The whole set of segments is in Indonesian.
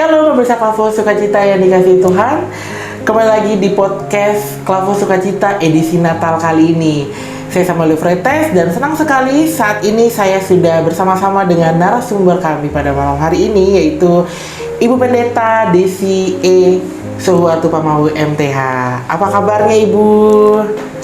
Shalom pemirsa Klavus Sukacita yang dikasihi Tuhan. Kembali lagi di podcast Klavus Sukacita edisi Natal kali ini. Saya Samuel Fretes dan senang sekali saat ini saya sudah bersama-sama dengan narasumber kami pada malam hari ini, yaitu Ibu Pendeta Desi E. Suhuatu Pamahu MTH. Apa kabarnya Ibu?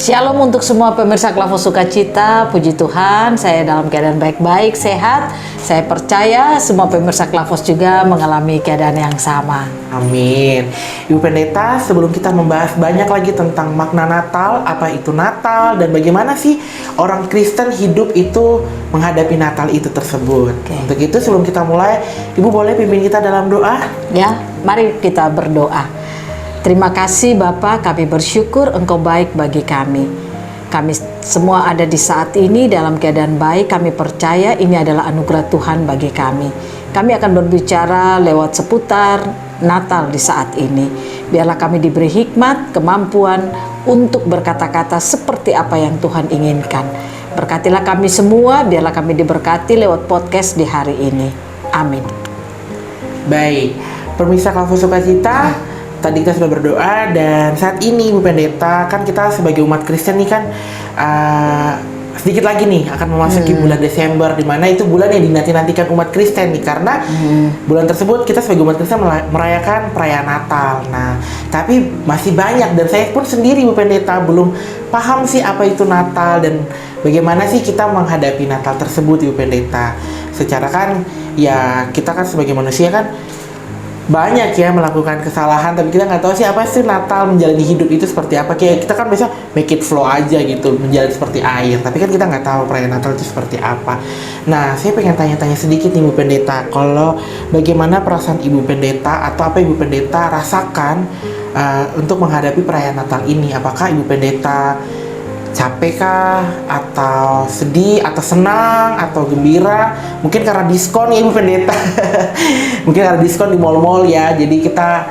Shalom untuk semua pemirsa Klavus Sukacita. Puji Tuhan, saya dalam keadaan baik-baik, sehat. Saya percaya semua pemirsa Klavus juga mengalami keadaan yang sama. Amin. Ibu Pendeta, sebelum kita membahas banyak lagi tentang makna Natal, apa itu Natal, dan bagaimana sih orang Kristen hidup itu menghadapi Natal itu tersebut. Untuk itu sebelum kita mulai, Ibu boleh pimpin kita dalam doa? Ya, mari kita berdoa. Terima kasih Bapa, kami bersyukur Engkau baik bagi kami. Kami semua ada di saat ini dalam keadaan baik. Kami percaya ini adalah anugerah Tuhan bagi kami. Kami akan berbicara lewat seputar Natal di saat ini. Biarlah kami diberi hikmat, kemampuan untuk berkata-kata seperti apa yang Tuhan inginkan. Berkatilah kami semua, biarlah kami diberkati lewat podcast di hari ini. Amin. Baik, pemirsa Klavus Sukacita, tadi kita sudah berdoa dan saat ini Ibu Pendeta, kan kita sebagai umat Kristen nih kan sedikit lagi nih akan memasuki bulan Desember, di mana itu bulan yang dinanti-nantikan umat Kristen nih, karena bulan tersebut kita sebagai umat Kristen merayakan perayaan Natal. Nah, tapi masih banyak dan saya pun sendiri Ibu Pendeta belum paham sih apa itu Natal dan bagaimana sih kita menghadapi Natal tersebut Ibu Pendeta. Secara kan ya kita kan sebagai manusia kan banyak ya melakukan kesalahan, tapi kita nggak tahu sih apa sih Natal menjalani hidup itu seperti apa. Kayak kita kan biasa make it flow aja gitu, menjalani seperti air, tapi kan kita nggak tahu perayaan Natal itu seperti apa. Nah, saya pengen tanya-tanya sedikit nih Ibu Pendeta, kalau bagaimana perasaan Ibu Pendeta atau apa Ibu Pendeta rasakan untuk menghadapi perayaan Natal ini? Apakah Ibu Pendeta capek kah, atau sedih, atau senang, atau gembira? Mungkin karena diskon ya Ibu Pendeta. Mungkin karena diskon di mall-mall ya. Jadi kita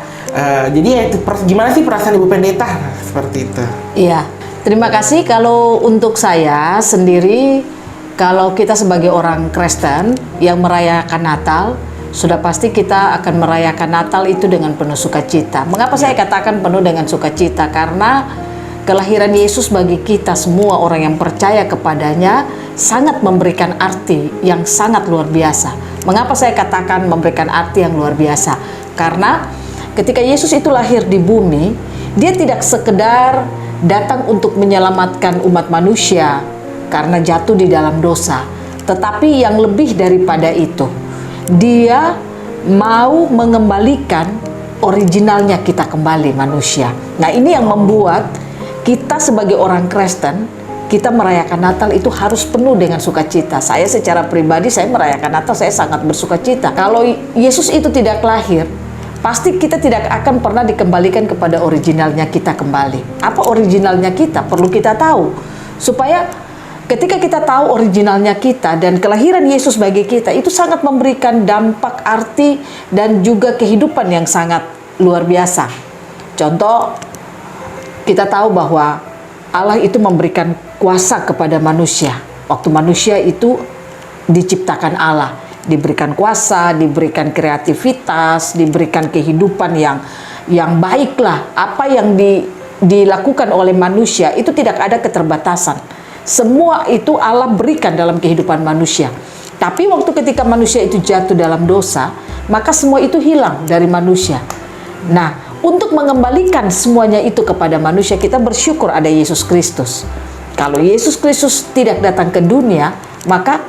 jadi ya itu gimana sih perasaan Ibu Pendeta? Nah, seperti itu. Iya, terima kasih. Kalau untuk saya sendiri, kalau kita sebagai orang Kristen yang merayakan Natal, sudah pasti kita akan merayakan Natal itu dengan penuh sukacita. Mengapa saya katakan penuh dengan sukacita? Karena kelahiran Yesus bagi kita semua orang yang percaya kepadanya sangat memberikan arti yang sangat luar biasa. Mengapa saya katakan memberikan arti yang luar biasa? Karena ketika Yesus itu lahir di bumi, dia tidak sekedar datang untuk menyelamatkan umat manusia karena jatuh di dalam dosa, tetapi yang lebih daripada itu, dia mau mengembalikan originalnya kita kembali manusia. Nah, ini yang membuat kita sebagai orang Kristen, kita merayakan Natal itu harus penuh dengan sukacita. Saya secara pribadi, saya merayakan Natal, saya sangat bersukacita. Kalau Yesus itu tidak lahir, pasti kita tidak akan pernah dikembalikan kepada originalnya kita kembali. Apa originalnya kita? Perlu kita tahu. Supaya ketika kita tahu originalnya kita dan kelahiran Yesus bagi kita, itu sangat memberikan dampak arti dan juga kehidupan yang sangat luar biasa. Contoh, kita tahu bahwa Allah itu memberikan kuasa kepada manusia. Waktu manusia itu diciptakan Allah, diberikan kuasa, diberikan kreativitas, diberikan kehidupan yang baiklah. Apa yang dilakukan oleh manusia itu tidak ada keterbatasan. Semua itu Allah berikan dalam kehidupan manusia. Tapi waktu ketika manusia itu jatuh dalam dosa, maka semua itu hilang dari manusia. Nah, untuk mengembalikan semuanya itu kepada manusia, kita bersyukur ada Yesus Kristus. Kalau Yesus Kristus tidak datang ke dunia, maka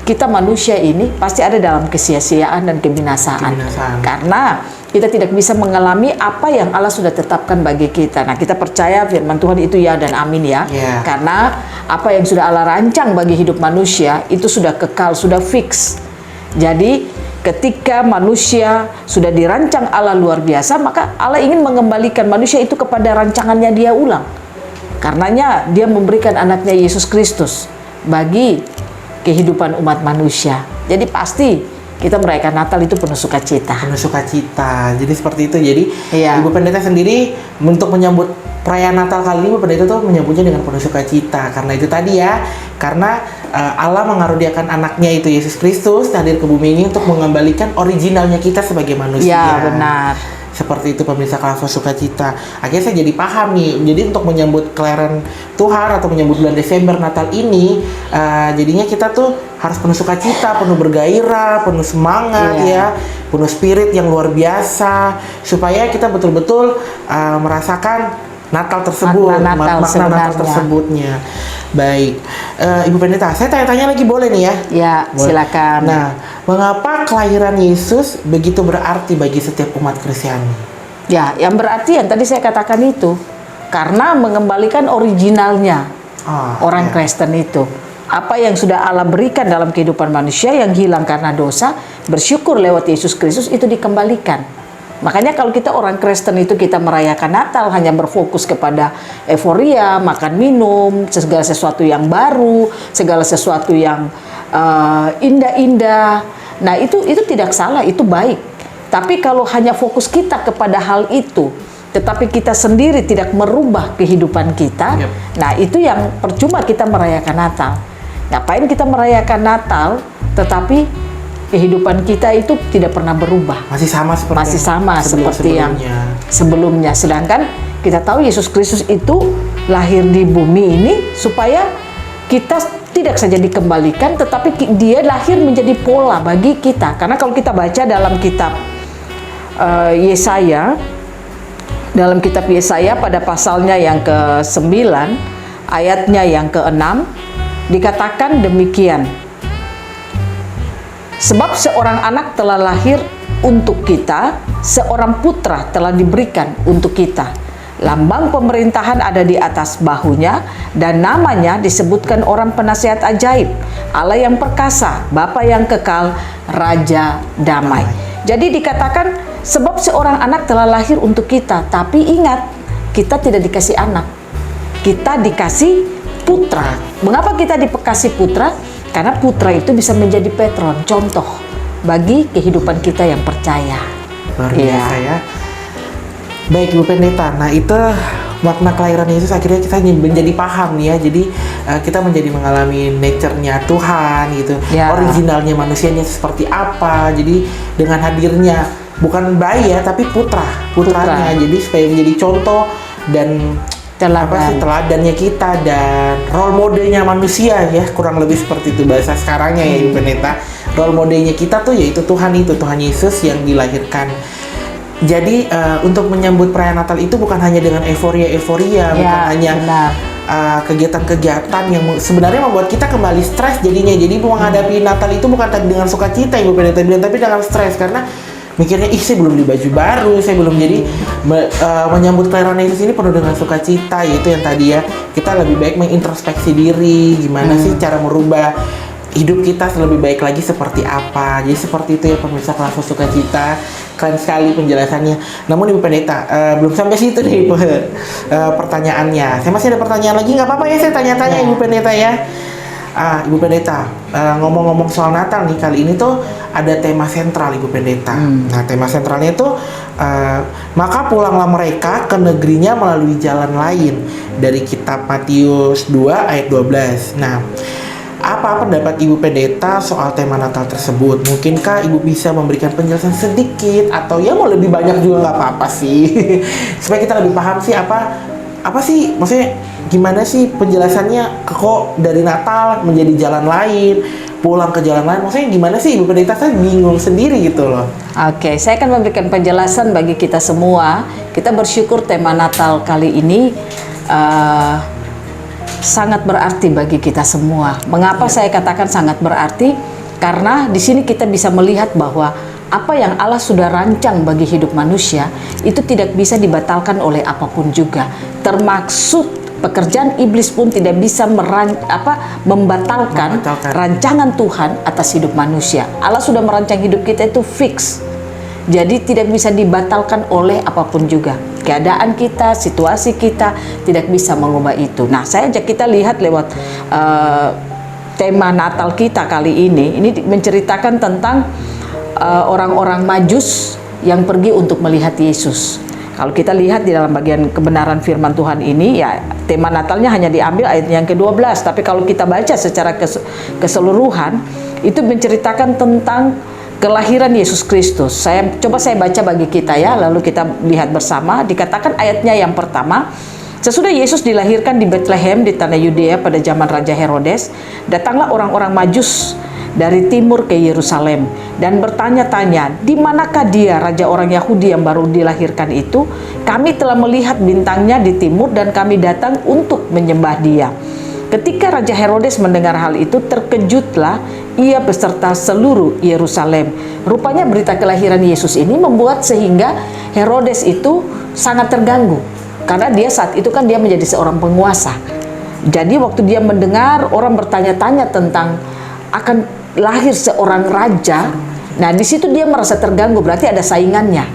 kita manusia ini pasti ada dalam kesia-siaan dan kebinasaan. Karena kita tidak bisa mengalami apa yang Allah sudah tetapkan bagi kita. Nah, kita percaya firman Tuhan itu ya dan amin ya. Karena apa yang sudah Allah rancang bagi hidup manusia itu sudah kekal, sudah fix. Jadi ketika manusia sudah dirancang Allah luar biasa, maka Allah ingin mengembalikan manusia itu kepada rancangannya dia ulang. Karenanya dia memberikan anaknya Yesus Kristus bagi kehidupan umat manusia. Jadi pasti kita merayakan Natal itu penuh sukacita. Penuh sukacita. Jadi seperti itu. Jadi Iya. Ibu Pendeta sendiri untuk menyambut perayaan Natal kali ini, Ibu Pendeta tuh menyambutnya dengan penuh sukacita. Karena itu tadi ya, karena Allah mengaruniakan anaknya itu Yesus Kristus hadir ke bumi ini untuk mengembalikan originalnya kita sebagai manusia. Ya, benar. Seperti itu pemirsa Kelas Sukacita. Akhirnya saya jadi paham nih. Jadi untuk menyambut kelahiran Tuhan atau menyambut bulan Desember Natal ini, jadinya kita tuh harus penuh sukacita, penuh bergairah, penuh semangat ya, penuh spirit yang luar biasa, supaya kita betul-betul merasakan Natal tersebut, Makna makna Natal tersebutnya. Baik, Ibu Pendeta, saya tanya-tanya lagi boleh nih ya? Ya, silakan. Nah, mengapa kelahiran Yesus begitu berarti bagi setiap umat Kristiani? Ya, yang berarti yang tadi saya katakan itu, karena mengembalikan originalnya orang Kristen itu. Apa yang sudah Allah berikan dalam kehidupan manusia yang hilang karena dosa, bersyukur lewat Yesus Kristus itu dikembalikan. Makanya kalau kita orang Kristen itu kita merayakan Natal hanya berfokus kepada euforia, makan minum, segala sesuatu yang baru, segala sesuatu yang indah-indah. Nah itu tidak salah, itu baik. Tapi kalau hanya fokus kita kepada hal itu, tetapi kita sendiri tidak merubah kehidupan kita, nah itu yang percuma kita merayakan Natal. Ngapain kita merayakan Natal, tetapi kehidupan kita itu tidak pernah berubah. Masih sama seperti yang sebelumnya. Sedangkan kita tahu Yesus Kristus itu lahir di bumi ini supaya kita tidak saja dikembalikan, tetapi dia lahir menjadi pola bagi kita. Karena kalau kita baca dalam kitab Yesaya, dalam kitab Yesaya pada pasalnya yang ke-9, ayatnya yang ke-6, dikatakan demikian. Sebab seorang anak telah lahir untuk kita, seorang putra telah diberikan untuk kita. Lambang pemerintahan ada di atas bahunya, dan namanya disebutkan orang penasihat ajaib, Allah yang perkasa, Bapa yang kekal, Raja damai. Jadi dikatakan sebab seorang anak telah lahir untuk kita, tapi ingat, kita tidak dikasih anak, kita dikasih putra. Mengapa kita dikasih putra? Karena putra itu bisa menjadi patron, contoh bagi kehidupan kita yang percaya. Luar biasa ya. Baik Ibu Pendeta, nah itu makna kelahiran Yesus akhirnya kita menjadi paham nih ya. Jadi kita menjadi mengalami nature-nya Tuhan gitu, originalnya manusianya seperti apa. Jadi dengan hadirnya bukan bayi ya, tapi putranya. Jadi supaya menjadi contoh dan teladannya kita dan role modelnya manusia ya, kurang lebih seperti itu bahasa sekarangnya ya Ibu Pendeta. Role modelnya kita tuh yaitu Tuhan Yesus yang dilahirkan. Jadi untuk menyambut perayaan Natal itu bukan hanya dengan euforia, bukan hanya kegiatan-kegiatan yang sebenarnya membuat kita kembali stres jadinya. Jadi menghadapi Natal itu bukan dengan sukacita Ibu Pendeta bilang, tapi dengan stres karena mikirnya, saya belum beli baju baru, saya belum jadi menyambut kelahiran Yesus ini penuh dengan sukacita. Yaitu yang tadi ya, kita lebih baik mengintrospeksi diri, gimana sih cara merubah hidup kita lebih baik lagi seperti apa. Jadi seperti itu ya pemirsa Kelas Sukacita. Keren sekali penjelasannya. Namun Ibu Pendeta, belum sampai situ nih pertanyaannya. Saya masih ada pertanyaan lagi, nggak apa-apa ya saya tanya-tanya Ibu Pendeta ya. Ibu Pendeta, ngomong-ngomong soal Natal nih, kali ini tuh ada tema sentral Ibu Pendeta. Nah, tema sentralnya itu maka pulanglah mereka ke negerinya melalui jalan lain, dari kitab Matius 2 ayat 12. Nah, apa pendapat Ibu Pendeta soal tema Natal tersebut? Mungkinkah Ibu bisa memberikan penjelasan sedikit, atau ya mau lebih banyak juga nggak apa-apa sih, supaya kita lebih paham sih apa sih maksudnya, gimana sih penjelasannya kok dari Natal menjadi jalan lain, pulang ke jalan lain, maksudnya gimana sih Ibu Pendeta? Saya bingung sendiri gitu loh. Oke, saya akan memberikan penjelasan bagi kita semua. Kita bersyukur tema Natal kali ini sangat berarti bagi kita semua. Mengapa saya katakan sangat berarti? Karena di sini kita bisa melihat bahwa apa yang Allah sudah rancang bagi hidup manusia itu tidak bisa dibatalkan oleh apapun juga. Termaksud pekerjaan iblis pun tidak bisa membatalkan rancangan Tuhan atas hidup manusia. Allah sudah merancang hidup kita itu fix. Jadi tidak bisa dibatalkan oleh apapun juga. Keadaan kita, situasi kita tidak bisa mengubah itu. Nah, saya ajak kita lihat lewat tema Natal kita kali ini menceritakan tentang orang-orang Majus yang pergi untuk melihat Yesus. Kalau kita lihat di dalam bagian kebenaran firman Tuhan ini, ya tema Natalnya hanya diambil ayat yang ke-12. Tapi kalau kita baca secara keseluruhan, itu menceritakan tentang kelahiran Yesus Kristus. Coba saya baca bagi kita ya, lalu kita lihat bersama. Dikatakan ayatnya yang pertama, sesudah Yesus dilahirkan di Bethlehem di tanah Yudea pada zaman Raja Herodes, datanglah orang-orang Majus dari timur ke Yerusalem dan bertanya-tanya, di manakah dia, raja orang Yahudi yang baru dilahirkan itu? Kami telah melihat bintangnya di timur dan kami datang untuk menyembah dia. Ketika Raja Herodes mendengar hal itu, terkejutlah ia beserta seluruh Yerusalem. Rupanya berita kelahiran Yesus ini membuat sehingga Herodes itu sangat terganggu, karena dia saat itu kan dia menjadi seorang penguasa. Jadi waktu dia mendengar orang bertanya-tanya tentang akan lahir seorang raja, nah di situ dia merasa terganggu, berarti ada saingannya.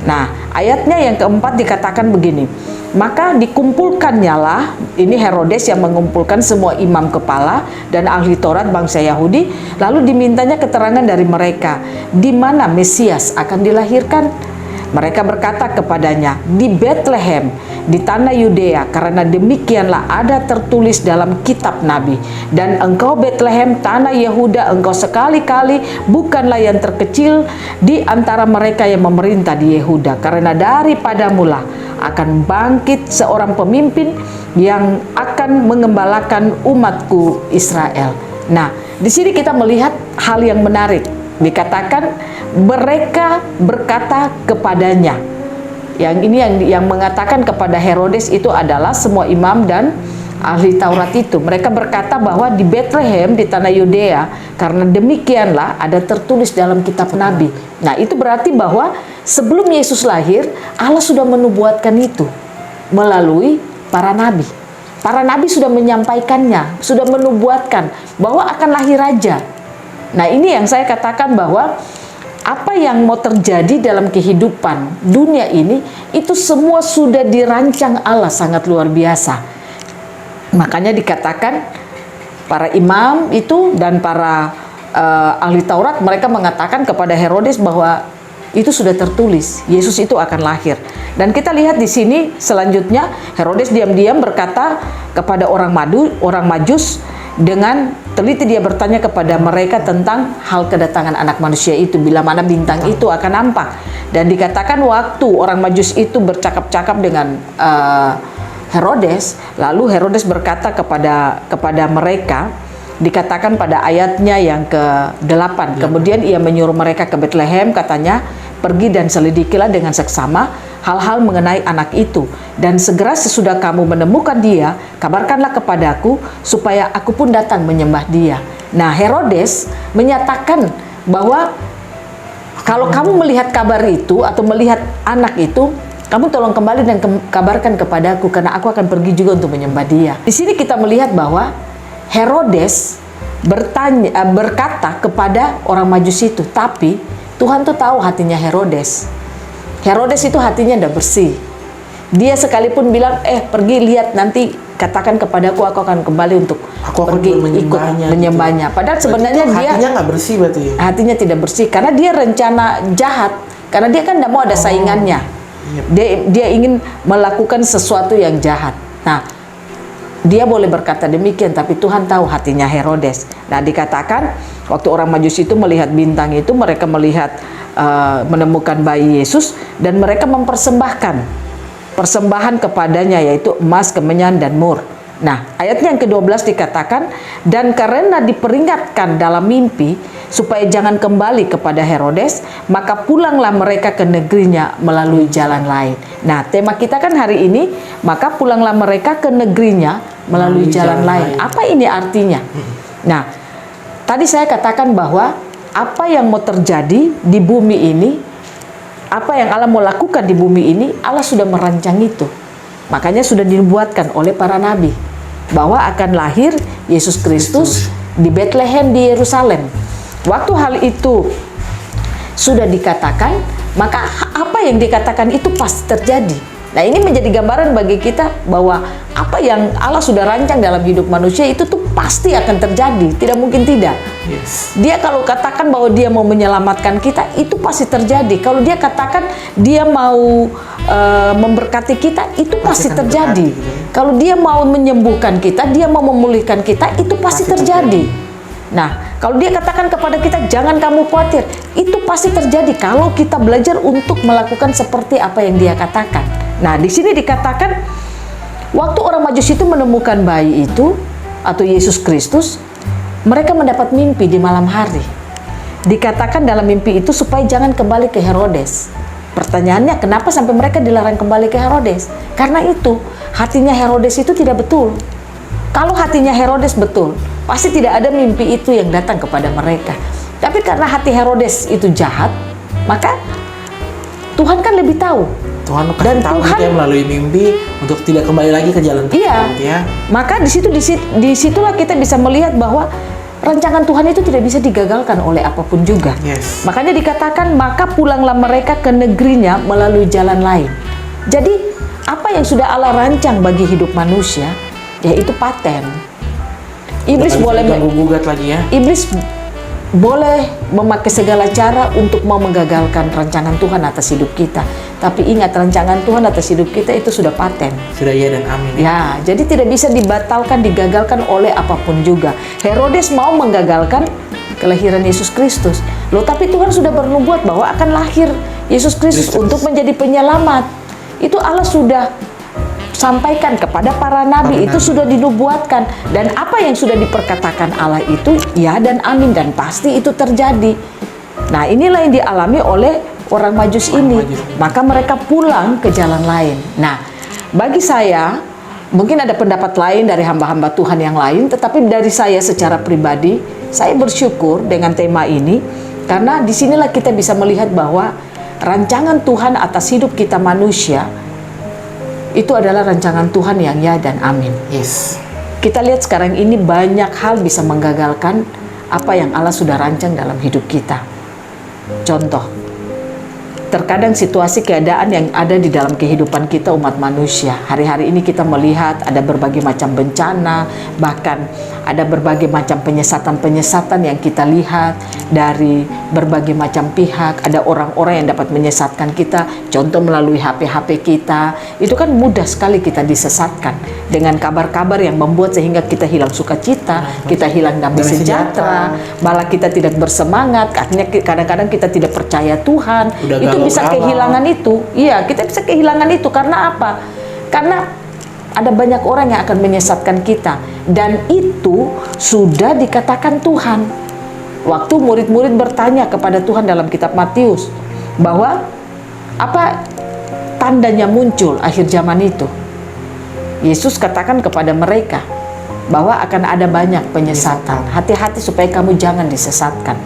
Nah, ayatnya yang keempat dikatakan begini, maka dikumpulkannya lah, ini Herodes yang mengumpulkan semua imam kepala dan ahli Taurat bangsa Yahudi, lalu dimintanya keterangan dari mereka, di mana Mesias akan dilahirkan. Mereka berkata kepadanya, di Bethlehem, di tanah Yudea, karena demikianlah ada tertulis dalam kitab Nabi. Dan engkau Bethlehem, tanah Yehuda, engkau sekali-kali bukanlah yang terkecil di antara mereka yang memerintah di Yehuda. Karena daripadamulah akan bangkit seorang pemimpin yang akan mengembalakan umatku Israel. Nah, di sini kita melihat hal yang menarik. Dikatakan mereka berkata kepadanya. Yang ini yang mengatakan kepada Herodes itu adalah semua imam dan ahli Taurat itu. Mereka berkata bahwa di Bethlehem di tanah Yudea, karena demikianlah ada tertulis dalam kitab Nabi. Nah, itu berarti bahwa sebelum Yesus lahir, Allah sudah menubuatkan itu melalui para nabi. Para nabi sudah menyampaikannya, sudah menubuatkan bahwa akan lahir raja. Nah, ini yang saya katakan bahwa apa yang mau terjadi dalam kehidupan dunia ini, itu semua sudah dirancang Allah sangat luar biasa. Makanya dikatakan para imam itu dan para ahli Taurat, mereka mengatakan kepada Herodes bahwa itu sudah tertulis, Yesus itu akan lahir. Dan kita lihat di sini selanjutnya, Herodes diam-diam berkata kepada orang Majus, dengan teliti dia bertanya kepada mereka tentang hal kedatangan anak manusia itu, bila mana bintang itu akan nampak. Dan dikatakan waktu orang Majus itu bercakap-cakap dengan Herodes, lalu Herodes berkata kepada mereka, dikatakan pada ayatnya yang ke-8, kemudian ia menyuruh mereka ke Bethlehem, katanya, pergi dan selidikilah dengan seksama hal-hal mengenai anak itu, dan segera sesudah kamu menemukan dia, kabarkanlah kepadaku supaya aku pun datang menyembah dia. Nah, Herodes menyatakan bahwa kalau kamu melihat kabar itu atau melihat anak itu, kamu tolong kembali dan kabarkan kepadaku, karena aku akan pergi juga untuk menyembah dia. Di sini kita melihat bahwa Herodes berkata kepada orang Majus itu, tapi Tuhan tuh tahu hatinya Herodes. Herodes itu hatinya tidak bersih. Dia sekalipun bilang, pergi lihat nanti, katakan kepadaku, aku akan kembali untuk pergi ikut menyembahnya. Gitu. Padahal sebenarnya dia hatinya nggak bersih berarti. Hatinya tidak bersih karena dia rencana jahat. Karena dia kan tidak mau ada saingannya. Dia ingin melakukan sesuatu yang jahat. Nah, dia boleh berkata demikian, tapi Tuhan tahu hatinya Herodes. Nah, dikatakan waktu orang Majus itu melihat bintang itu, mereka melihat menemukan bayi Yesus, dan mereka mempersembahkan persembahan kepadanya, yaitu emas, kemenyan, dan mur. Nah, ayatnya yang ke-12 dikatakan, dan karena diperingatkan dalam mimpi supaya jangan kembali kepada Herodes, maka pulanglah mereka ke negerinya melalui jalan lain. Nah, tema kita kan hari ini, maka pulanglah mereka ke negerinya melalui jalan lain. Apa ini artinya? Nah, tadi saya katakan bahwa apa yang mau terjadi di bumi ini, apa yang Allah mau lakukan di bumi ini, Allah sudah merancang itu. Makanya sudah dibuatkan oleh para nabi bahwa akan lahir Yesus Kristus di Bethlehem di Yerusalem. Waktu hal itu sudah dikatakan, maka apa yang dikatakan itu pasti terjadi. Nah, ini menjadi gambaran bagi kita bahwa apa yang Allah sudah rancang dalam hidup manusia itu tuh pasti akan terjadi, tidak mungkin tidak. Yes. Dia kalau katakan bahwa dia mau menyelamatkan kita, itu pasti terjadi. Kalau dia katakan dia mau memberkati kita, itu pasti akan terjadi. memberkati, gitu. Kalau dia mau menyembuhkan kita, dia mau memulihkan kita, itu pasti terjadi. Nah, kalau dia katakan kepada kita, jangan kamu khawatir, itu pasti terjadi kalau kita belajar untuk melakukan seperti apa yang dia katakan. Nah, di sini dikatakan, waktu orang Majus itu menemukan bayi itu, atau Yesus Kristus, mereka mendapat mimpi di malam hari. Dikatakan dalam mimpi itu supaya jangan kembali ke Herodes. Pertanyaannya, kenapa sampai mereka dilarang kembali ke Herodes? Karena itu, hatinya Herodes itu tidak betul. Kalau hatinya Herodes betul, pasti tidak ada mimpi itu yang datang kepada mereka. Tapi karena hati Herodes itu jahat, maka Tuhan kan lebih tahu. Tuhan Dan kasih tahu Tuhan- kita melalui mimpi untuk tidak kembali lagi ke jalan Tuhan. Iya. Ya. Maka disitulah kita bisa melihat bahwa rancangan Tuhan itu tidak bisa digagalkan oleh apapun juga. Yes. Makanya dikatakan, maka pulanglah mereka ke negerinya melalui jalan lain. Jadi, apa yang sudah Allah rancang bagi hidup manusia, yaitu paten. Iblis boleh ganggu gugat lagi ya. Iblis boleh memakai segala cara untuk mau menggagalkan rancangan Tuhan atas hidup kita. Tapi ingat, rancangan Tuhan atas hidup kita itu sudah paten. Sudah iya dan amin. Ya. Ya, jadi tidak bisa dibatalkan, digagalkan oleh apapun juga. Herodes mau menggagalkan kelahiran Yesus Kristus. Loh, tapi Tuhan sudah bernubuat bahwa akan lahir Yesus Kristus untuk menjadi penyelamat. Itu Allah sudah sampaikan kepada para nabi, itu sudah dinubuatkan. Dan apa yang sudah diperkatakan Allah itu ya dan amin, dan pasti itu terjadi. Nah, inilah yang dialami oleh orang Majus ini. Maka mereka pulang ke jalan lain. Nah, bagi saya, mungkin ada pendapat lain dari hamba-hamba Tuhan yang lain, tetapi dari saya secara pribadi, saya bersyukur dengan tema ini, karena disinilah kita bisa melihat bahwa rancangan Tuhan atas hidup kita manusia itu adalah rancangan Tuhan yang ya dan amin. Yes. Kita lihat sekarang ini banyak hal bisa menggagalkan apa yang Allah sudah rancang dalam hidup kita. Contoh, terkadang situasi keadaan yang ada di dalam kehidupan kita umat manusia. Hari-hari ini kita melihat ada berbagai macam bencana, bahkan ada berbagai macam penyesatan-penyesatan yang kita lihat dari berbagai macam pihak. Ada orang-orang yang dapat menyesatkan kita, contoh melalui HP-HP kita. Itu kan mudah sekali kita disesatkan dengan kabar-kabar yang membuat sehingga kita hilang sukacita, kita hilang damai sejahtera, malah kita tidak bersemangat. Akhirnya kadang-kadang kita tidak percaya Tuhan. Udah Itu bisa galau-galau. kehilangan itu. Iya, kita bisa kehilangan itu karena apa? Karena ada banyak orang yang akan menyesatkan kita, dan itu sudah dikatakan Tuhan. Waktu murid-murid bertanya kepada Tuhan dalam kitab Matius bahwa apa tandanya muncul akhir zaman itu, Yesus katakan kepada mereka bahwa akan ada banyak penyesatan. Hati-hati supaya kamu jangan disesatkan.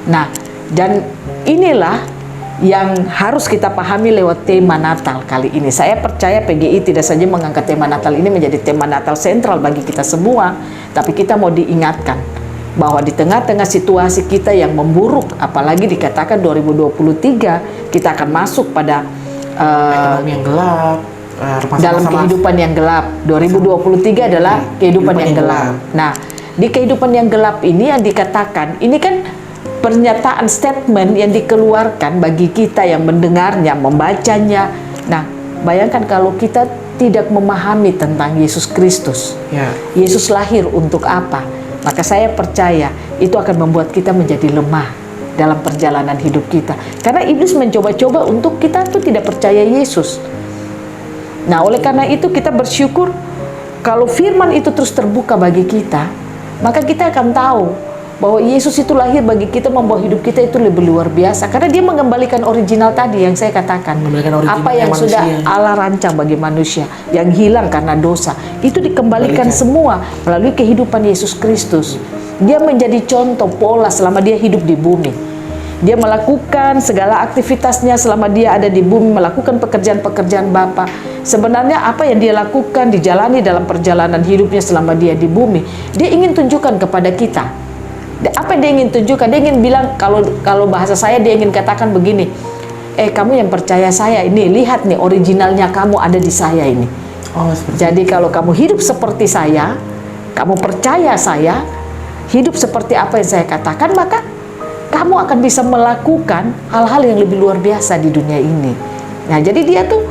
Nah, dan inilah yang harus kita pahami lewat tema Natal kali ini. Saya percaya PGI tidak saja mengangkat tema Natal ini menjadi tema Natal sentral bagi kita semua, tapi kita mau diingatkan bahwa di tengah-tengah situasi kita yang memburuk, apalagi dikatakan 2023 kita akan masuk pada Ekonomi yang gelap. dalam kehidupan yang gelap. 2023 adalah kehidupan yang gelap. Nah, di kehidupan yang gelap ini yang dikatakan, ini kan pernyataan statement yang dikeluarkan bagi kita yang mendengarnya, membacanya. Nah, bayangkan kalau kita tidak memahami tentang Yesus Kristus. Ya. Yesus lahir untuk apa? Maka saya percaya itu akan membuat kita menjadi lemah dalam perjalanan hidup kita. Karena iblis mencoba-coba untuk kita tuh tidak percaya Yesus. Nah, oleh karena itu kita bersyukur kalau firman itu terus terbuka bagi kita, maka kita akan tahu bahwa Yesus itu lahir bagi kita, membawa hidup kita itu lebih luar biasa. Karena dia mengembalikan original tadi yang saya katakan. Mengembalikan original Apa yang manusia. sudah Allah rancang bagi manusia, yang hilang karena dosa, itu dikembalikan semua melalui kehidupan Yesus Kristus. Dia menjadi contoh pola selama dia hidup di bumi. Dia melakukan segala aktivitasnya selama dia ada di bumi, melakukan pekerjaan-pekerjaan Bapa. Sebenarnya apa yang dia lakukan, dijalani dalam perjalanan hidupnya selama dia di bumi, dia ingin tunjukkan kepada kita. Apa yang dia ingin tunjukkan? Dia ingin bilang, kalau bahasa saya dia ingin katakan begini, kamu yang percaya saya ini, lihat nih originalnya kamu ada di saya ini. Oh, seperti Jadi kalau kamu hidup seperti saya, kamu percaya saya, hidup seperti apa yang saya katakan, maka kamu akan bisa melakukan hal-hal yang lebih luar biasa di dunia ini. Nah, jadi dia tuh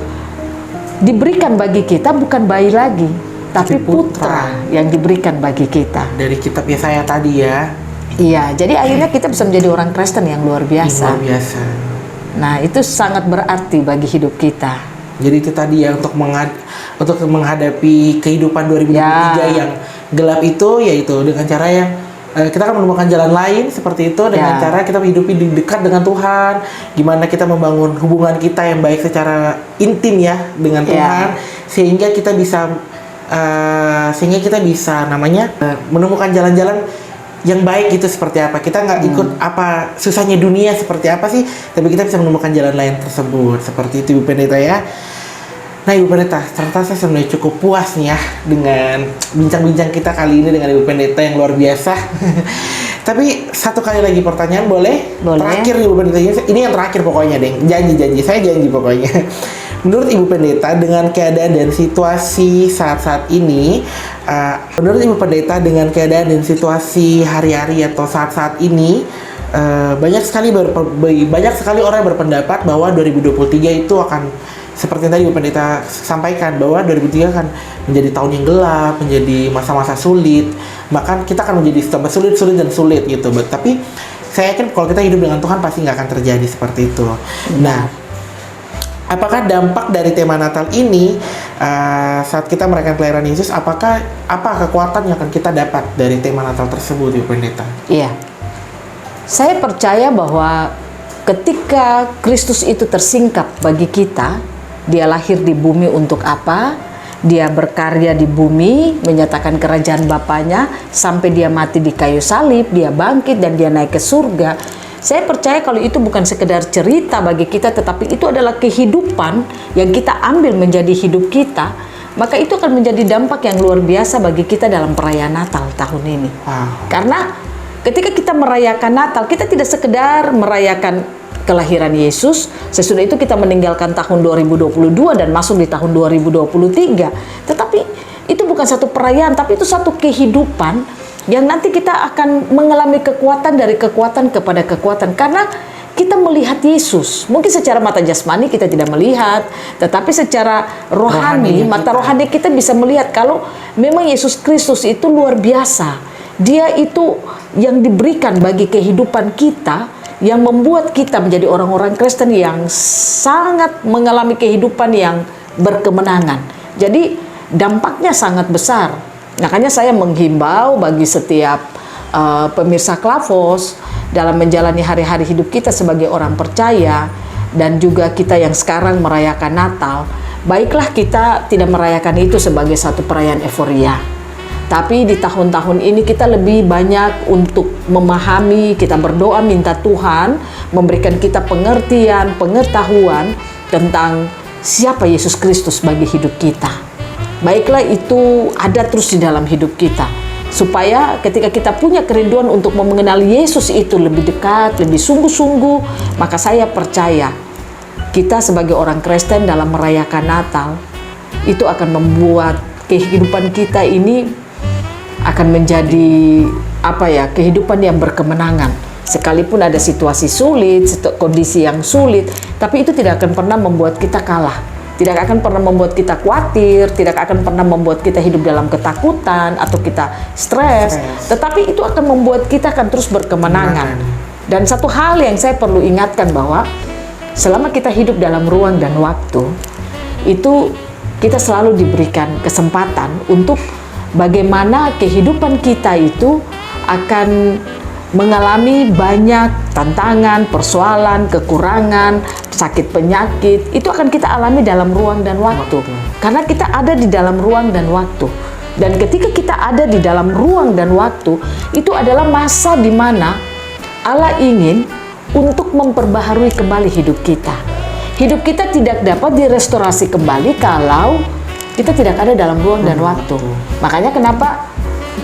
diberikan bagi kita bukan bayi lagi, tapi putra yang diberikan bagi kita. dari kitab Yesaya tadi ya. Iya, jadi akhirnya kita bisa menjadi orang Kristen yang luar biasa. Luar biasa. Nah, itu sangat berarti bagi hidup kita. Jadi itu tadi ya, untuk menghadapi kehidupan 2023 yang gelap itu, yaitu dengan cara yang kita akan menemukan jalan lain seperti itu, dengan cara kita hidupi dekat dengan Tuhan, gimana kita membangun hubungan kita yang baik secara intim ya dengan Tuhan, sehingga kita bisa menemukan jalan-jalan yang baik gitu. Seperti apa, kita nggak ikut apa susahnya dunia seperti apa sih, tapi kita bisa menemukan jalan lain tersebut. Seperti itu Ibu Pendeta ya. Nah Ibu Pendeta, ternyata saya sebenarnya cukup puas nih ya dengan bincang-bincang kita kali ini dengan Ibu Pendeta yang luar biasa. Tapi satu kali lagi pertanyaan boleh? Terakhir Ibu Pendeta, ini yang terakhir pokoknya deh. Saya janji pokoknya. Menurut Ibu Pendeta, dengan keadaan dan situasi saat-saat ini, menurut Ibu Pendeta dengan keadaan dan situasi hari-hari atau saat-saat ini, banyak sekali orang yang berpendapat bahwa 2023 itu akan seperti yang tadi Ibu Pendeta sampaikan, bahwa 2023 akan menjadi tahun yang gelap, menjadi masa-masa sulit, bahkan kita akan menjadi tambah sulit gitu. Tapi saya yakin kalau kita hidup dengan Tuhan pasti nggak akan terjadi seperti itu. Nah, apakah dampak dari tema Natal ini saat kita merayakan kelahiran Yesus, apa kekuatan yang akan kita dapat dari tema Natal tersebut, Ibu Pendeta? Iya, saya percaya bahwa ketika Kristus itu tersingkap bagi kita, dia lahir di bumi untuk apa? Dia berkarya di bumi, menyatakan kerajaan Bapaknya, sampai dia mati di kayu salib, dia bangkit dan dia naik ke surga. Saya percaya kalau itu bukan sekedar cerita bagi kita, tetapi itu adalah kehidupan yang kita ambil menjadi hidup kita, maka itu akan menjadi dampak yang luar biasa bagi kita dalam perayaan Natal tahun ini. Karena ketika kita merayakan Natal, kita tidak sekedar merayakan kelahiran Yesus, sesudah itu kita meninggalkan tahun 2022 dan masuk di tahun 2023. Tetapi itu bukan satu perayaan, tapi itu satu kehidupan yang nanti kita akan mengalami kekuatan dari kekuatan kepada kekuatan, karena kita melihat Yesus. Mungkin secara mata jasmani kita tidak melihat, tetapi secara rohani, mata rohani kita bisa melihat kalau memang Yesus Kristus itu luar biasa. Dia itu yang diberikan bagi kehidupan kita, yang membuat kita menjadi orang-orang Kristen yang sangat mengalami kehidupan yang berkemenangan. Jadi dampaknya sangat besar. Makanya saya menghimbau bagi setiap pemirsa Klavos dalam menjalani hari-hari hidup kita sebagai orang percaya, dan juga kita yang sekarang merayakan Natal, baiklah kita tidak merayakan itu sebagai satu perayaan euforia. Tapi di tahun-tahun ini kita lebih banyak untuk memahami, kita berdoa minta Tuhan memberikan kita pengertian, pengetahuan tentang siapa Yesus Kristus bagi hidup kita. Baiklah itu ada terus di dalam hidup kita, supaya ketika kita punya kerinduan untuk mengenal Yesus itu lebih dekat, lebih sungguh-sungguh, maka saya percaya kita sebagai orang Kristen dalam merayakan Natal itu akan membuat kehidupan kita ini akan menjadi kehidupan yang berkemenangan. Sekalipun ada situasi sulit, kondisi yang sulit, tapi itu tidak akan pernah membuat kita kalah, tidak akan pernah membuat kita khawatir, tidak akan pernah membuat kita hidup dalam ketakutan atau kita stres, tetapi itu akan membuat kita akan terus berkemenangan. Dan satu hal yang saya perlu ingatkan, bahwa selama kita hidup dalam ruang dan waktu, itu kita selalu diberikan kesempatan untuk bagaimana kehidupan kita itu akan mengalami banyak tantangan, persoalan, kekurangan, sakit penyakit. Itu akan kita alami dalam ruang dan waktu. Karena kita ada di dalam ruang dan waktu. Dan ketika kita ada di dalam ruang dan waktu, itu adalah masa di mana Allah ingin untuk memperbaharui kembali hidup kita. Hidup kita tidak dapat direstorasi kembali kalau kita tidak ada dalam ruang dan waktu. Makanya kenapa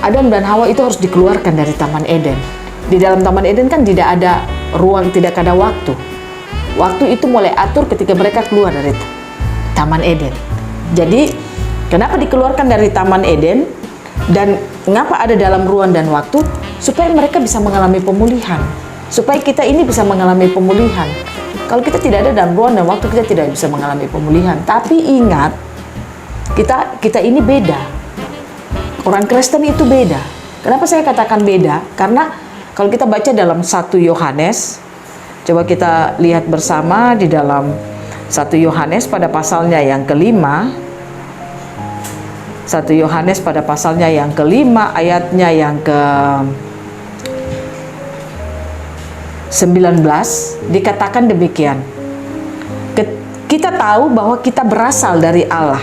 Adam dan Hawa itu harus dikeluarkan dari Taman Eden. Di dalam Taman Eden kan tidak ada ruang, tidak ada waktu. waktu itu mulai atur ketika mereka keluar dari Taman Eden. Jadi kenapa dikeluarkan dari Taman Eden dan mengapa ada dalam ruang dan waktu? Supaya mereka bisa mengalami pemulihan, supaya kita ini bisa mengalami pemulihan. Kalau kita tidak ada dalam ruang dan waktu, kita tidak bisa mengalami pemulihan. Tapi ingat, kita ini beda. Orang Kristen itu beda. Kenapa saya katakan beda? Karena kalau kita baca dalam 1 Yohanes, coba kita lihat bersama di dalam 1 Yohanes pada pasalnya yang kelima. 1 Yohanes pada pasalnya yang kelima, ayatnya yang ke 19 dikatakan demikian. Kita tahu bahwa kita berasal dari Allah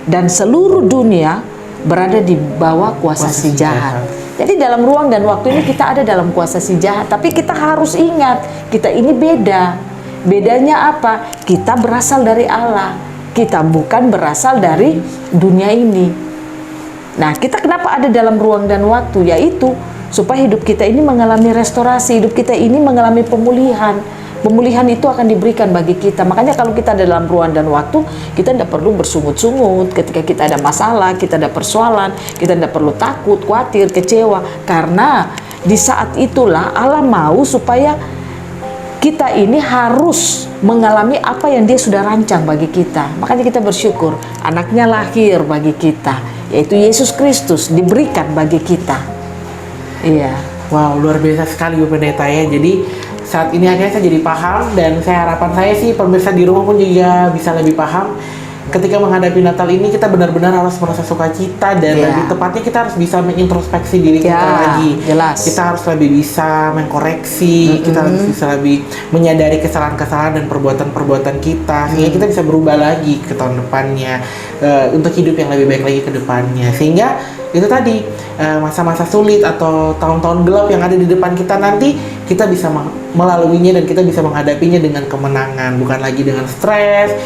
dan seluruh dunia berada di bawah kuasa si jahat. Jadi dalam ruang dan waktu ini kita ada dalam kuasa si jahat. Tapi kita harus ingat, kita ini beda. Bedanya apa? Kita berasal dari Allah. Kita bukan berasal dari dunia ini. Nah, kita kenapa ada dalam ruang dan waktu? Yaitu supaya hidup kita ini mengalami restorasi, hidup kita ini mengalami pemulihan. Pemulihan itu akan diberikan bagi kita. Makanya kalau kita ada dalam ruang dan waktu, kita tidak perlu bersungut-sungut ketika kita ada masalah, kita ada persoalan, kita tidak perlu takut, khawatir, kecewa. Karena di saat itulah Allah mau supaya kita ini harus mengalami apa yang Dia sudah rancang bagi kita. Makanya kita bersyukur, anaknya lahir bagi kita, yaitu Yesus Kristus diberikan bagi kita. Iya. Wow, luar biasa sekali Bu Pendeta ya. Jadi saat ini akhirnya saya jadi paham, dan harapan saya sih pemirsa di rumah pun juga bisa lebih paham. Ketika menghadapi Natal ini kita benar-benar harus merasa sukacita, dan lebih tepatnya kita harus bisa mengintrospeksi diri kita lagi. Jelas. Kita harus lebih bisa mengkoreksi, kita harus bisa lebih menyadari kesalahan-kesalahan dan perbuatan-perbuatan kita, sehingga kita bisa berubah lagi ke tahun depannya, untuk hidup yang lebih baik lagi ke depannya. Sehingga itu tadi, masa-masa sulit atau tahun-tahun gelap yang ada di depan kita nanti, kita bisa melaluinya dan kita bisa menghadapinya dengan kemenangan, bukan lagi dengan stres,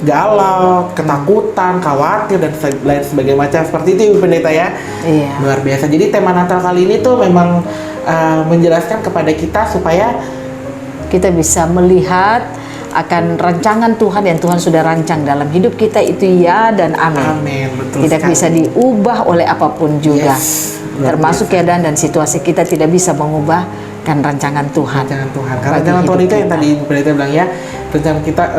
galau, ketakutan, khawatir, dan lain sebagainya macam seperti itu Ibu Pendeta ya. Iya. Luar biasa. Jadi tema Natal kali ini tuh memang menjelaskan kepada kita supaya kita bisa melihat akan rancangan Tuhan yang Tuhan sudah rancang dalam hidup kita, itu ya dan amin. amin, betul Tidak sekali. bisa diubah oleh apapun juga. Yes, luar Termasuk biasa. keadaan dan situasi kita tidak bisa mengubahkan rancangan Tuhan. Rancangan Tuhan. Karena bagi rancangan Tuhan hidup itu yang kita. tadi Ibu Pendeta bilang ya,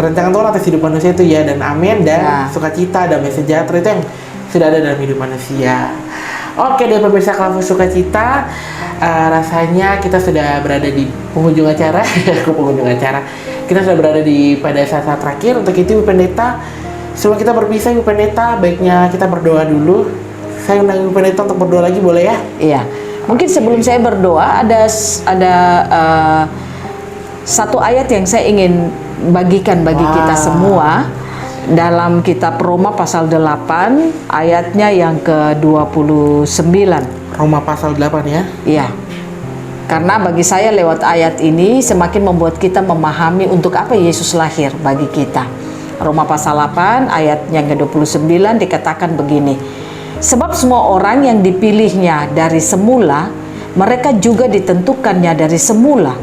rancangan Tuhan atas hidup manusia itu ya dan amin, dan sukacita, damai sejahtera itu yang sudah ada dalam hidup manusia. Oke deh pemirsa Kelas Sukacita, rasanya kita sudah berada di penghujung acara. Kita sudah berada pada saat-saat terakhir. Untuk itu Ibu Pendeta, sebelum kita berpisah Ibu Pendeta, baiknya kita berdoa dulu. Saya undang Ibu Pendeta untuk berdoa lagi, boleh ya? Iya. Mungkin sebelum saya berdoa ada satu ayat yang saya ingin bagikan bagi kita semua dalam kitab Roma pasal 8 ayatnya yang ke-29. Roma pasal 8 ya. Iya. Karena bagi saya lewat ayat ini semakin membuat kita memahami untuk apa Yesus lahir bagi kita. Roma pasal 8 ayat yang ke-29 dikatakan begini. Sebab semua orang yang dipilihnya dari semula, mereka juga ditentukannya dari semula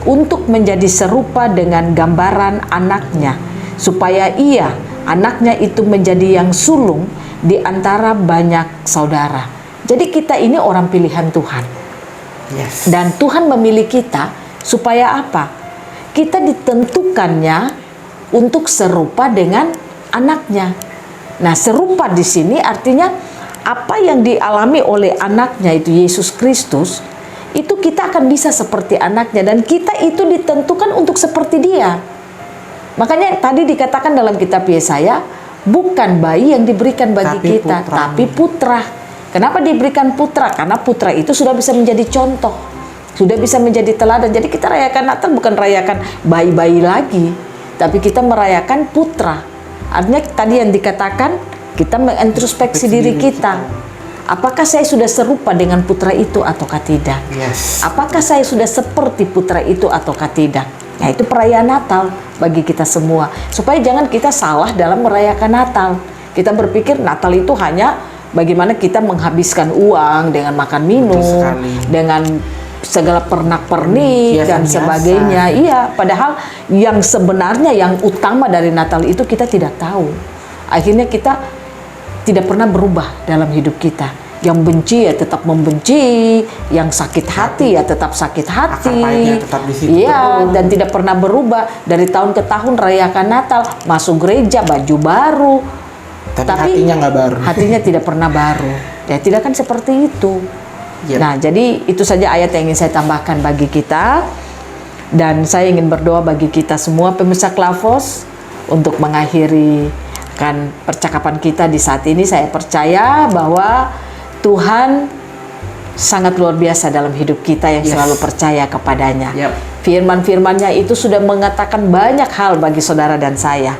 untuk menjadi serupa dengan gambaran anaknya, supaya ia, anaknya itu menjadi yang sulung di antara banyak saudara. Jadi kita ini orang pilihan Tuhan. Yes. Dan Tuhan memilih kita supaya apa? Kita ditentukannya untuk serupa dengan anaknya. Nah, serupa di sini artinya apa yang dialami oleh anaknya itu Yesus Kristus, itu kita akan bisa seperti anaknya, dan kita itu ditentukan untuk seperti dia. Makanya tadi dikatakan dalam kitab Yesaya, bukan bayi yang diberikan bagi Tapi kita, putra. tapi putra. Kenapa diberikan putra? Karena putra itu sudah bisa menjadi contoh, sudah bisa menjadi teladan. Jadi kita rayakan Natal bukan rayakan bayi-bayi lagi, tapi kita merayakan putra. Artinya tadi yang dikatakan, kita mengintrospeksi diri kita. Apakah saya sudah serupa dengan putra itu ataukah tidak? Yes. Apakah saya sudah seperti putra itu ataukah tidak? Nah, itu perayaan Natal bagi kita semua. Supaya jangan kita salah dalam merayakan Natal. Kita berpikir Natal itu hanya bagaimana kita menghabiskan uang dengan makan minum, dengan segala pernak-pernik dan Hiasan-hiasan. sebagainya. Iya, padahal yang sebenarnya yang utama dari Natal itu kita tidak tahu. Akhirnya kita tidak pernah berubah dalam hidup kita. Yang benci ya tetap membenci, yang sakit hati ya tetap sakit hati. Akar pahitnya tetap di situ Iya, terus. dan tidak pernah berubah dari tahun ke tahun rayakan Natal, masuk gereja baju baru. Tapi hatinya nggak baru. Hatinya tidak pernah baru. Ya tidak kan seperti itu. Yep. Nah, jadi itu saja ayat yang ingin saya tambahkan bagi kita. Dan saya ingin berdoa bagi kita semua pemirsa Klavos untuk mengakhiri kan percakapan kita di saat ini. Saya percaya bahwa Tuhan sangat luar biasa dalam hidup kita yang Yes. selalu percaya kepadanya. Yep. Firman-firmannya itu sudah mengatakan banyak hal bagi saudara dan saya.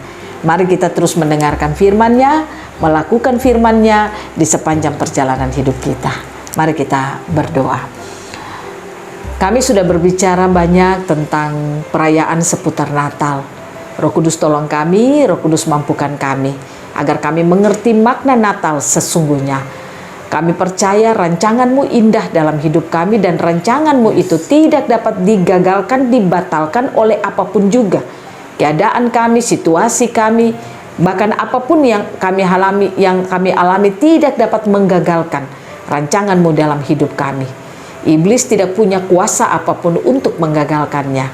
Mari kita terus mendengarkan firman-Nya, melakukan firman-Nya di sepanjang perjalanan hidup kita. Mari kita berdoa. Kami sudah berbicara banyak tentang perayaan seputar Natal. Roh Kudus tolong kami, Roh Kudus mampukan kami, agar kami mengerti makna Natal sesungguhnya. Kami percaya rancangan-Mu indah dalam hidup kami, dan rancangan-Mu itu tidak dapat digagalkan, dibatalkan oleh apapun juga. Keadaan kami, situasi kami, bahkan apapun yang kami alami tidak dapat menggagalkan rancangan-Mu dalam hidup kami. Iblis tidak punya kuasa apapun untuk menggagalkannya.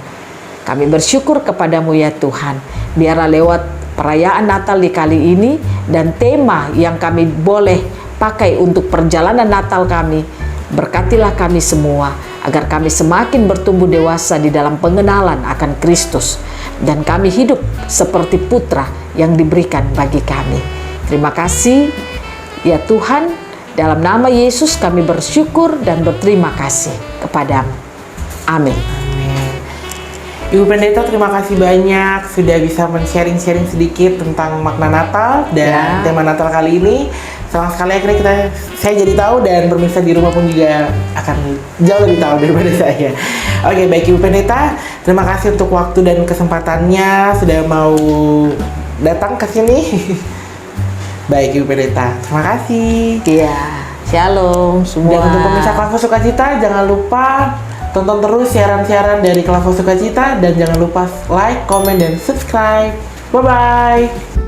Kami bersyukur kepadamu ya Tuhan. Biarlah lewat perayaan Natal di kali ini dan tema yang kami boleh pakai untuk perjalanan Natal kami, berkatilah kami semua agar kami semakin bertumbuh dewasa di dalam pengenalan akan Kristus, dan kami hidup seperti putra yang diberikan bagi kami. Terima kasih ya Tuhan, dalam nama Yesus kami bersyukur dan berterima kasih kepadamu. Amin. Ibu Pendeta, terima kasih banyak sudah bisa men-sharing sedikit tentang makna Natal dan tema Natal kali ini. Senang sekali akhirnya saya jadi tahu, dan pemirsa di rumah pun juga akan jauh lebih tahu daripada saya. Oke, baik Ibu Pendeta, terima kasih untuk waktu dan kesempatannya sudah mau datang ke sini. Baik Ibu Pendeta, terima kasih. Iya, shalom semua. Dan untuk pemirsa Klavos Sukacita, jangan lupa tonton terus siaran-siaran dari Klavos Sukacita, dan jangan lupa like, comment, dan subscribe. Bye-bye.